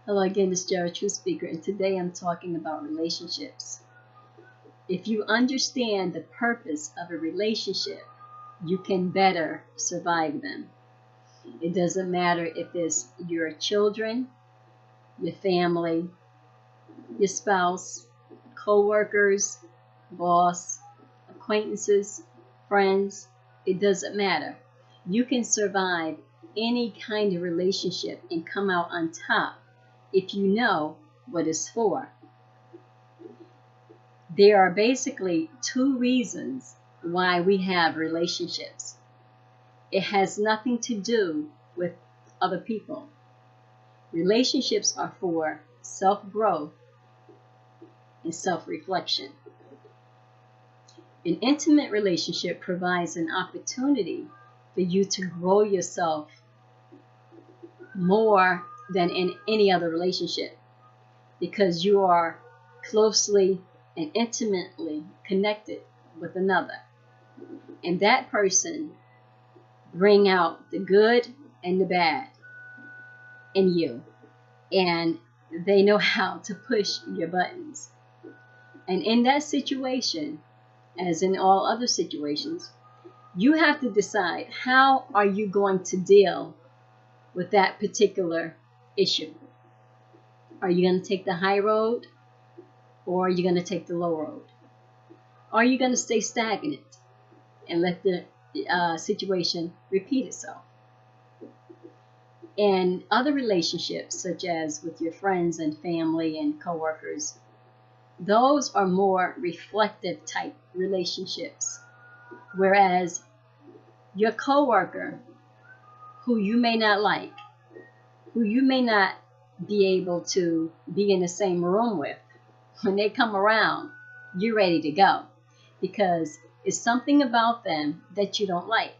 Hello again, this is Jared True Speaker, and today I'm talking about relationships. If you understand the purpose of a relationship, you can better survive them. It doesn't matter if it's your children, your family, your spouse, co-workers, boss, acquaintances, friends. It doesn't matter. You can survive any kind of relationship and come out on top if you know what it's for. There are basically two reasons why we have relationships. It has nothing to do with other people. Relationships are for self-growth and self-reflection. An intimate relationship provides an opportunity for you to grow yourself more than in any other relationship, because you are closely and intimately connected with another, and that person bring out the good and the bad in you, and they know how to push your buttons. And in that situation, as in all other situations, you have to decide, how are you going to deal with that particular issue? Are you going to take the high road, or are you going to take the low road? Are you going to stay stagnant and let the situation repeat itself? In other relationships, such as with your friends and family and coworkers, those are more reflective type relationships. Whereas your coworker, who you may not like, who you may not be able to be in the same room with, when they come around, you're ready to go, because it's something about them that you don't like.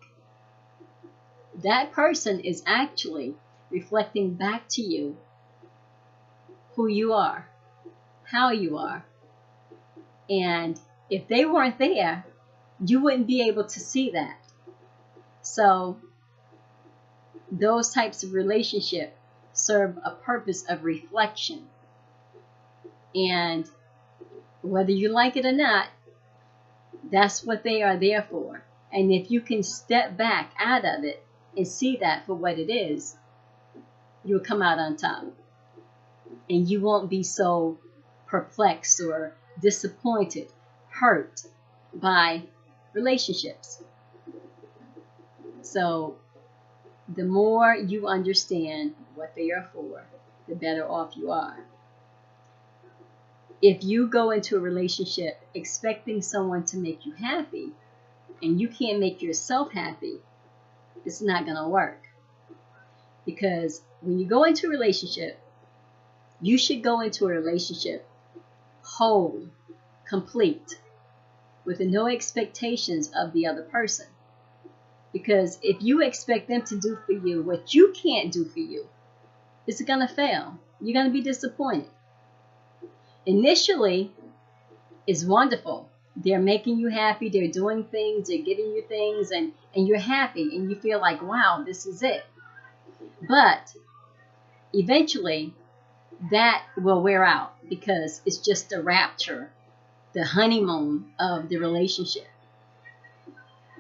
That person is actually reflecting back to you who you are, how you are. And if they weren't there, you wouldn't be able to see that. So those types of relationships serve a purpose of reflection. And whether you like it or not, that's what they are there for. And if you can step back out of it and see that for what it is, you'll come out on top. And you won't be so perplexed or disappointed, hurt by relationships. So the more you understand what they are for, the better off you are. If you go into a relationship expecting someone to make you happy, and you can't make yourself happy, it's not going to work. Because when you go into a relationship, you should go into a relationship whole, complete, with no expectations of the other person. Because if you expect them to do for you what you can't do for you, it's going to fail. You're going to be disappointed. Initially, it's wonderful. They're making you happy. They're doing things. They're giving you things. And you're happy. And you feel like, wow, this is it. But eventually, that will wear out, because it's just the rapture, the honeymoon of the relationship.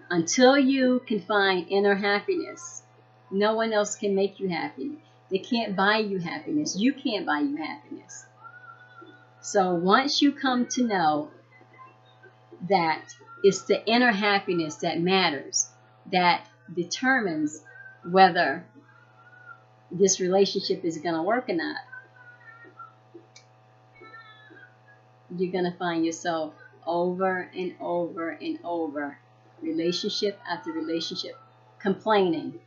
Until you can find inner happiness, no one else can make you happy. They can't buy you happiness. You can't buy you happiness. So once you come to know that it's the inner happiness that matters, that determines whether this relationship is going to work or not, you're going to find yourself over and over and over, relationship after relationship, complaining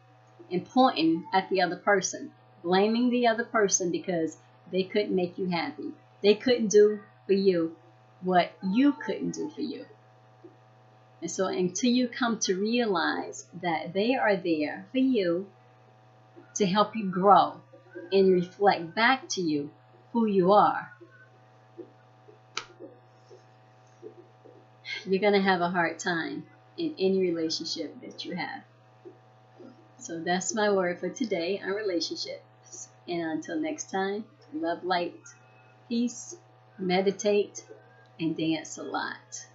and pointing at the other person, blaming the other person because they couldn't make you happy. They couldn't do for you what you couldn't do for you. And so until you come to realize that they are there for you to help you grow and reflect back to you who you are, you're going to have a hard time in any relationship that you have. So that's my word for today on relationships. And until next time, love light, peace, meditate, and dance a lot.